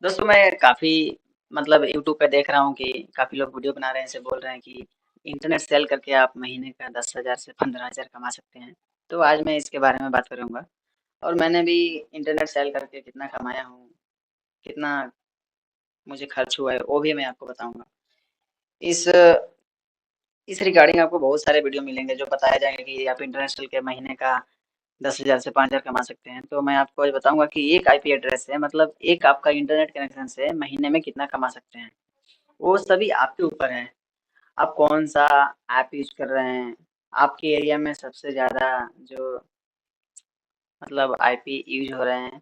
दोस्तों मैं काफ़ी मतलब यूट्यूब पे देख रहा हूँ कि काफ़ी लोग वीडियो बना रहे हैं, ऐसे बोल रहे हैं कि इंटरनेट सेल करके आप महीने का 10,000 से 15,000 कमा सकते हैं। तो आज मैं इसके बारे में बात करूँगा और मैंने भी इंटरनेट सेल करके कितना कमाया हूँ, कितना मुझे खर्च हुआ है, वो भी मैं आपको बताऊँगा। इस इस रिगार्डिंग आपको बहुत सारे वीडियो मिलेंगे जो बताया जाएगा कि आप इंटरनेट सेल के महीने का 10,000 से 5,000 कमा सकते हैं। तो मैं आपको आज बताऊँगा कि एक आईपी एड्रेस से मतलब एक आपका इंटरनेट कनेक्शन से महीने में कितना कमा सकते हैं। वो सभी आपके ऊपर है। आप कौन-सा ऐप यूज़ कर रहे हैं? आपके एरिया में सबसे ज़्यादा जो मतलब आईपी यूज़ हो रहे हैं,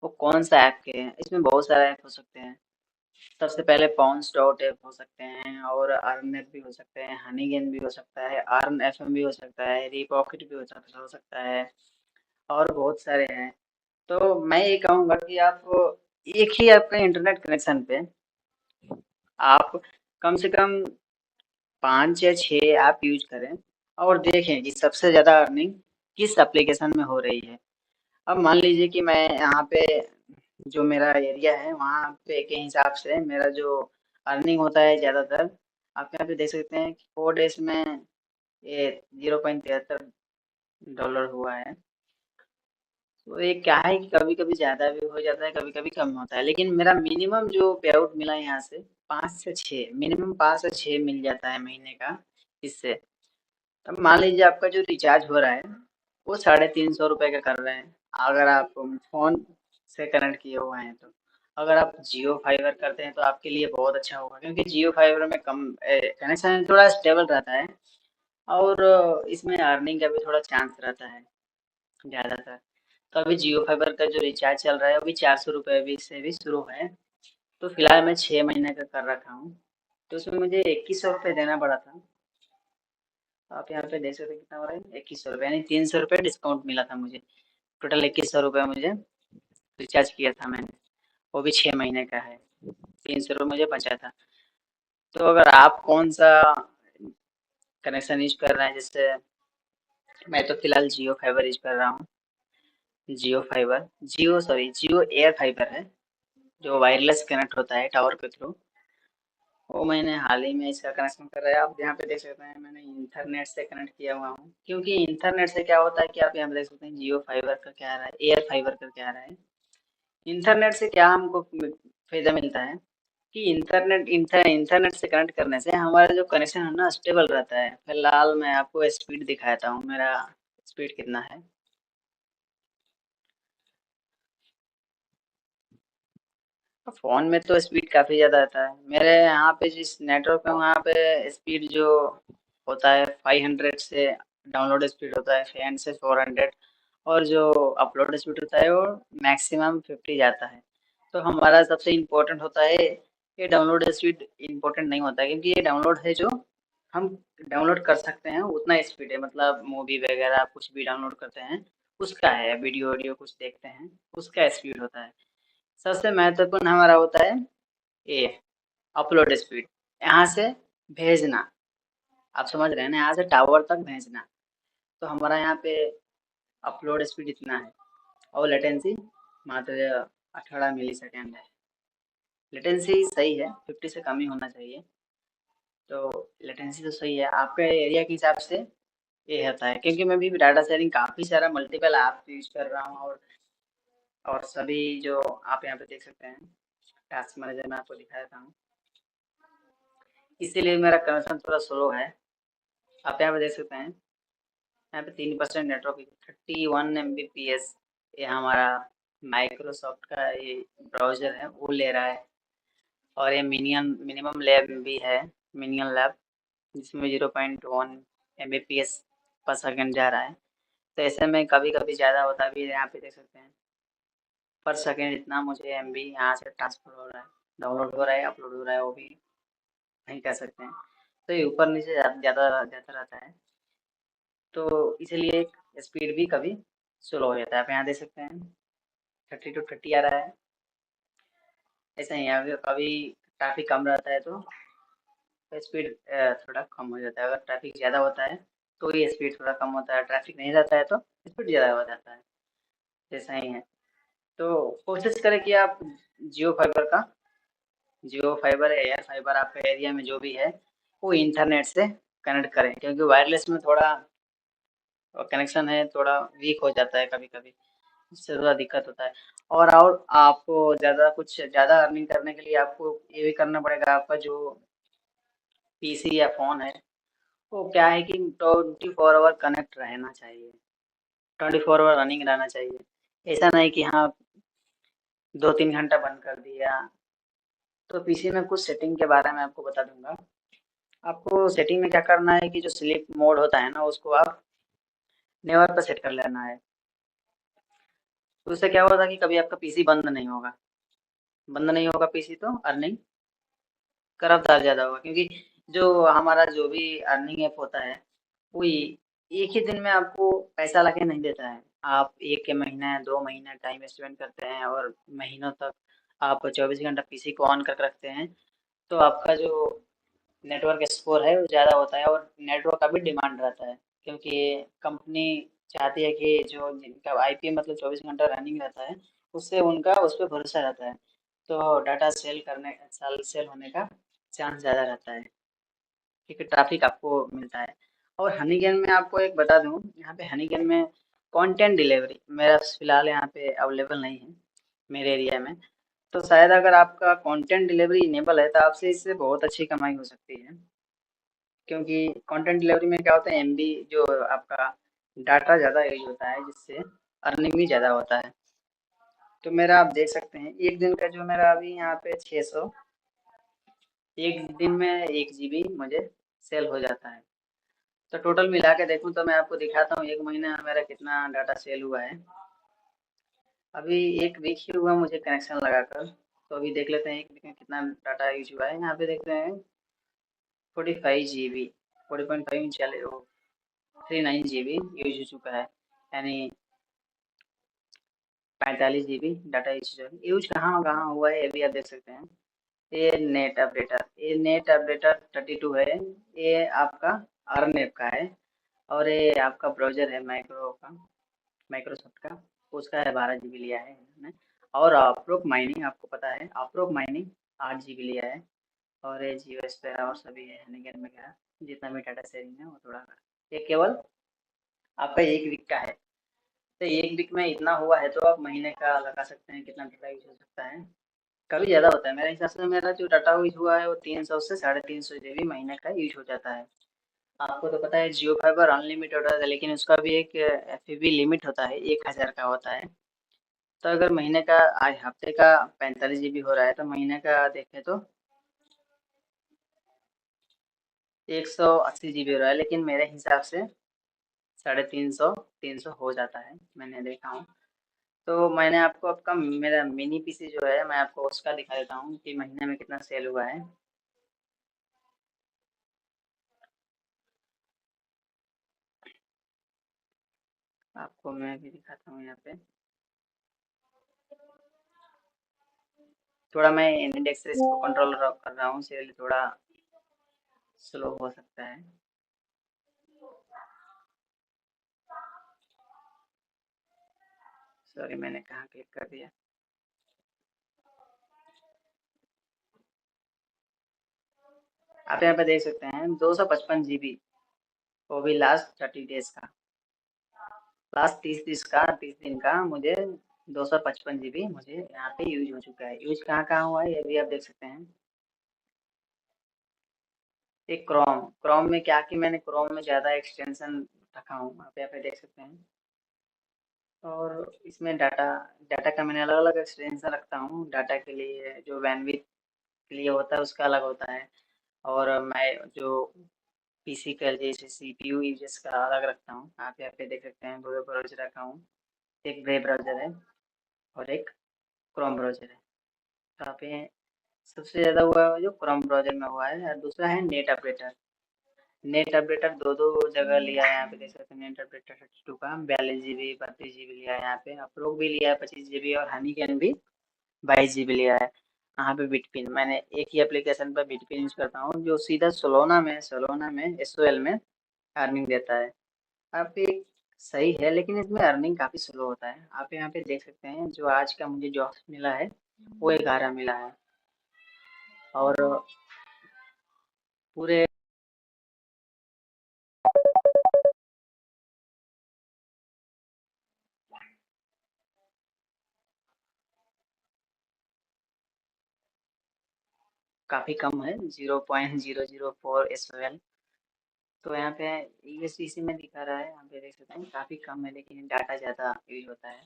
वो कौन-सा ऐप के हैं? इसमें बहुत सारे ऐप हो सकते हैं। सबसे पहले पॉन्स डॉट ऐप हो सकते हैं और अर्ननेट भी हो सकते हैं, हनीगेन भी हो सकता है, अर्न एफएम भी हो सकता है, रिपॉकेट भी हो सकता है और बहुत सारे हैं। तो मैं ये कहूँगा कि आप एक ही आपके इंटरनेट कनेक्शन पे आप कम से कम 5 या 6 ऐप यूज़ करें और देखें कि सबसे ज़्यादा अर्निंग किस एप्लीकेशन में हो रही है। अब मान लीजिए कि मैं यहाँ पे जो मेरा एरिया है वहाँ पे के हिसाब से मेरा जो अर्निंग होता है ज़्यादातर आप यहाँ पे देख सकते हैं कि 4 डेज़ में ये $0.73 हुआ है। तो ये क्या है कि कभी-कभी ज़्यादा भी हो जाता है, कभी-कभी कम होता है। लेकिन मेरा मिनिमम जो पे आउट मिला यहाँ से 5 से 6 मिनिमम 5 से 6 मिल जाता है महीने का इससे। अब मान लीजिए आपका जो रिचार्ज हो रहा है वो ₹350 का कर रहे हैं अगर आप फ़ोन से कनेक्ट किए हुए हैं तो। अगर आप जियो फाइबर करते हैं तो आपके लिए बहुत अच्छा होगा क्योंकि जियो फाइबर में कम कनेक्शन थोड़ा स्टेबल रहता है और इसमें अर्निंग का भी थोड़ा चांस रहता है ज़्यादातर। तो अभी जियो फाइबर का जो रिचार्ज चल रहा है वो भी ₹400 भी से भी शुरू है। तो फिलहाल मैं 6 महीने का कर रखा हूँ। तो उसमें मुझे ₹2100 देना पड़ा था। आप यहाँ पे देख सकते हैं कितना हो रहा है ₹2100 यानी ₹300 डिस्काउंट मिला था मुझे। टोटल ₹2100 मुझे रिचार्ज किया था मैंने, वो भी 6 महीने का है। ₹300 मुझे बचा था। तो अगर आप कौन सा कनेक्शन यूज कर रहे हैं जैसे मैं तो फिलहाल जियो फाइबर यूज कर रहा हूँ। जियो एयर फाइबर है जो वायरलेस कनेक्ट होता है टावर के थ्रू। वो मैंने हाल ही में इसका कनेक्शन कराया। आप यहाँ पे देख सकते हैं मैंने इंटरनेट से कनेक्ट किया हुआ हूँ क्योंकि इंटरनेट से क्या होता है कि आप यहाँ पे देख सकते हैं जियो फाइबर का क्या आ रहा है एयर फाइबर का क्या आ रहा है। इंटरनेट से क्या हमको फायदा मिलता है कि इंटरनेट से कनेक्ट करने से हमारा जो कनेक्शन है ना स्टेबल रहता है। फिलहाल मैं आपको स्पीड दिखाता हूँ मेरा स्पीड कितना है। फ़ोन में तो स्पीड काफ़ी ज़्यादा आता है। मेरे यहाँ पे जिस नेटवर्क है वहाँ पे स्पीड जो होता है 500 से डाउनलोड स्पीड होता है 500 से 400 और जो अपलोड स्पीड होता है वो मैक्सिमम 50 जाता है। तो हमारा सबसे इम्पोर्टेंट होता है ये डाउनलोड स्पीड इम्पोर्टेंट नहीं होता है क्योंकि ये डाउनलोड है जो हम डाउनलोड कर सकते हैं उतना स्पीड है मतलब मूवी वगैरह कुछ भी डाउनलोड करते हैं उसका है वीडियो वीडियो कुछ देखते हैं उसका स्पीड होता है। सबसे महत्वपूर्ण हमारा होता है ये अपलोड स्पीड यहाँ से भेजना। आप समझ रहे हैं ना यहाँ से टावर तक भेजना। तो हमारा यहाँ पे अपलोड स्पीड इतना है और लेटेंसी मात्र 18 मिली सेकेंड है। लेटेंसी सही है 50 से कम ही होना चाहिए। तो लेटेंसी तो सही है आपके एरिया के हिसाब से ये होता है क्योंकि मैं भी डाटा शेयरिंग काफ़ी सारा मल्टीपल ऐप यूज कर रहा हूँ और सभी जो आप यहाँ पे देख सकते हैं टास्क मैनेजर में आपको दिखा देता हूँ इसीलिए मेरा कनेक्शन थोड़ा स्लो है। आप यहाँ पे देख सकते हैं यहाँ पे 3% नेटवर्क 31 Mbps ये हमारा माइक्रोसॉफ्ट का ये ब्राउज़र है वो ले रहा है और ये मिनिमम लैब भी है मिनिमम लैब जिसमें 0.1 Mbps पर सेकंड जा रहा है। तो ऐसे में कभी कभी ज़्यादा होता भी है यहाँ पे देख सकते हैं पर सेकंड इतना मुझे एमबी यहाँ से ट्रांसफ़र हो रहा है डाउनलोड हो रहा है अपलोड हो रहा है वो भी नहीं कह सकते हैं। तो ये ऊपर नीचे ज़्यादा ज़्यादा रहता है तो इसलिए स्पीड भी कभी स्लो हो जाता है। आप यहाँ देख सकते हैं 30 to 30 आ रहा है। ऐसा ही है अगर कभी ट्रैफिक कम रहता है तो स्पीड थोड़ा कम हो जाता है। अगर ट्रैफिक ज़्यादा होता है तो ये स्पीड थोड़ा कम होता है ट्रैफिक नहीं रहता है तो स्पीड ज़्यादा हो जाता है। ऐसा ही है। तो कोशिश करें कि आप जियो फाइबर का जियो फाइबर या एयर फाइबर आपके एरिया में जो भी है वो इंटरनेट से कनेक्ट करें, क्योंकि वायरलेस में थोड़ा कनेक्शन है थोड़ा वीक हो जाता है कभी कभी, इससे थोड़ा दिक्कत होता है। और आपको ज़्यादा अर्निंग करने के लिए आपको ये भी करना पड़ेगा, आपका जो पीसी या फ़ोन है वो क्या है कि 24 आवर कनेक्ट रहना चाहिए, 24 आवर रनिंग रहना चाहिए। ऐसा नहीं कि हाँ 2-3 घंटा बंद कर दिया। तो पीसी में कुछ सेटिंग के बारे में आपको बता दूंगा। आपको सेटिंग में क्या करना है कि जो स्लीप मोड होता है ना उसको आप नेवर पे सेट कर लेना है। तो उससे क्या होगा कि कभी आपका पीसी बंद नहीं होगा पीसी, तो अर्निंग का रफ्तार ज़्यादा होगा, क्योंकि जो भी अर्निंग ऐप होता है वो एक ही दिन में आपको पैसा लाके नहीं देता है। आप एक के महीना 2 महीना टाइम स्पेंड करते हैं और महीनों तक आप 24 घंटा पीसी को ऑन करके रखते हैं, तो आपका जो नेटवर्क स्कोर है वो ज़्यादा होता है और नेटवर्क का भी डिमांड रहता है, क्योंकि कंपनी चाहती है कि जो जिनका आईपी मतलब 24 घंटा रनिंग रहता है उससे उनका उस पर भरोसा रहता है, तो डाटा सेल होने का चांस ज़्यादा रहता है, क्योंकि ट्रैफिक आपको मिलता है। और हनीगन में आपको एक बता दूं, यहाँ पे हनीगन में कंटेंट डिलीवरी मेरा फिलहाल यहाँ पे अवेलेबल नहीं है मेरे एरिया में। तो शायद अगर आपका कंटेंट डिलीवरी इनेबल है तो आपसे इससे बहुत अच्छी कमाई हो सकती है, क्योंकि कंटेंट डिलीवरी में क्या होता है एमबी जो आपका डाटा ज़्यादा यूज होता है, जिससे अर्निंग भी ज़्यादा होता है। तो मेरा आप देख सकते हैं एक दिन का जो मेरा अभी यहाँ पे 600, एक दिन में 1 जीबी मुझे सेल हो जाता है। तो टोटल मिला के देखूँ तो मैं आपको दिखाता हूँ एक महीना में मेरा कितना डाटा सेल हुआ है। अभी 1 वीक ही हुआ मुझे कनेक्शन लगाकर, तो अभी देख लेते हैं 1 वीक में कितना डाटा यूज हुआ है। यहाँ पे देखते हैं 45 जीबी, 40.5 चले वो 39 जीबी यूज हो चुका है, यानी 45 जीबी डाटा यूज कहाँ कहाँ हुआ है ये भी आप देख सकते हैं। ये नेट अपडेटर 32 है, ये आपका अर्न ऐप का है। और ये आपका ब्राउज़र है माइक्रोसॉफ्ट का, उसका है 12 जीबी लिया है इन्होंने। और अप्रोक माइनिंग आपको पता है, अप्रोक माइनिंग 8 जीबी लिया है। और ये जियो स्पेयर और सभी है हनीगन में क्या जितना भी डाटा शेयरिंग है वो थोड़ा ये केवल आपका 1 वीक का है। तो 1 वीक में इतना हुआ है तो आप महीने का लगा सकते हैं कितना डाटा यूज हो सकता है। कभी ज़्यादा होता है मेरे हिसाब से, मेरा जो डाटा यूज हुआ है वो 300 से 350 जीबी महीने का यूज हो जाता है। आपको तो पता है जियो फाइबर अनलिमिटेड होता है, लेकिन उसका भी एक एफबी लिमिट होता है, 1000 का होता है। तो अगर महीने का आज हफ्ते का 45 जीबी हो रहा है तो महीने का देखें तो 180 जीबी हो रहा है, लेकिन मेरे हिसाब से 350 हो जाता है, मैंने देखा हूँ। तो मैंने आपको आपका मेरा मिनी पीसी जो है मैं आपको उसका दिखा देता हूँ कि महीने में कितना सेल हुआ है। आपको मैं भी दिखाता हूँ यहाँ पे। थोड़ा मैं इंडेक्स से इसको कंट्रोल कर रहा हूँ, इसलिए थोड़ा स्लो हो सकता है। सॉरी मैंने कहाँ क्लिक कर दिया। आप यहाँ पे देख सकते हैं 255 जीबी, वो भी लास्ट 30 डेज का, लास्ट 30 दिन का मुझे 255 जीबी मुझे यहाँ पे यूज हो चुका है। यूज कहाँ कहाँ हुआ है ये भी आप देख सकते हैं। एक क्रोम में क्या कि मैंने क्रोम में ज़्यादा एक्सटेंशन रखा हूँ, आप यहाँ पे देख सकते हैं। और इसमें डाटा डाटा का मैंने अलग अलग एक्सटेंशन रखता हूँ, डाटा के लिए जो बैंडविड्थ के लिए होता है उसका अलग होता है। और मैं जो पीसी का जैसे सीपीयू यूजेस का अलग रखता हूँ। आप यहाँ पे देख सकते हैं दो ब्राउज़र रखा हूँ, एक ब्रेव ब्राउज़र है और एक क्रोम ब्राउज़र है। तो आप ये सबसे ज़्यादा हुआ है जो क्रोम ब्राउज़र में हुआ है, और दूसरा है नेट अपडेटर दो दो जगह लिया है। यहाँ पे देख सकते हैं नेट अपडेटर 32 का 42 जीबी 32 जीबी लिया है, यहाँ पे अप्रोक भी लिया है 25 जीबी, और हनीगन भी 22 जीबी लिया है। यहाँ पे बिटपिन मैंने एक ही एप्लीकेशन पर बिटपिन यूज करता हूँ जो सीधा सोलोना में एसओएल में अर्निंग देता है। आप एक सही है, लेकिन इसमें अर्निंग काफ़ी स्लो होता है। आप यहाँ पे देख सकते हैं, जो आज का मुझे जॉब मिला है, वो 11 मिला है और पूरे काफ़ी कम है, 0.004 एसओएल। तो यहाँ पे ये इसी में दिखा रहा है, यहाँ पे देख सकते हैं काफ़ी कम है, लेकिन डाटा ज़्यादा यूज़ होता है।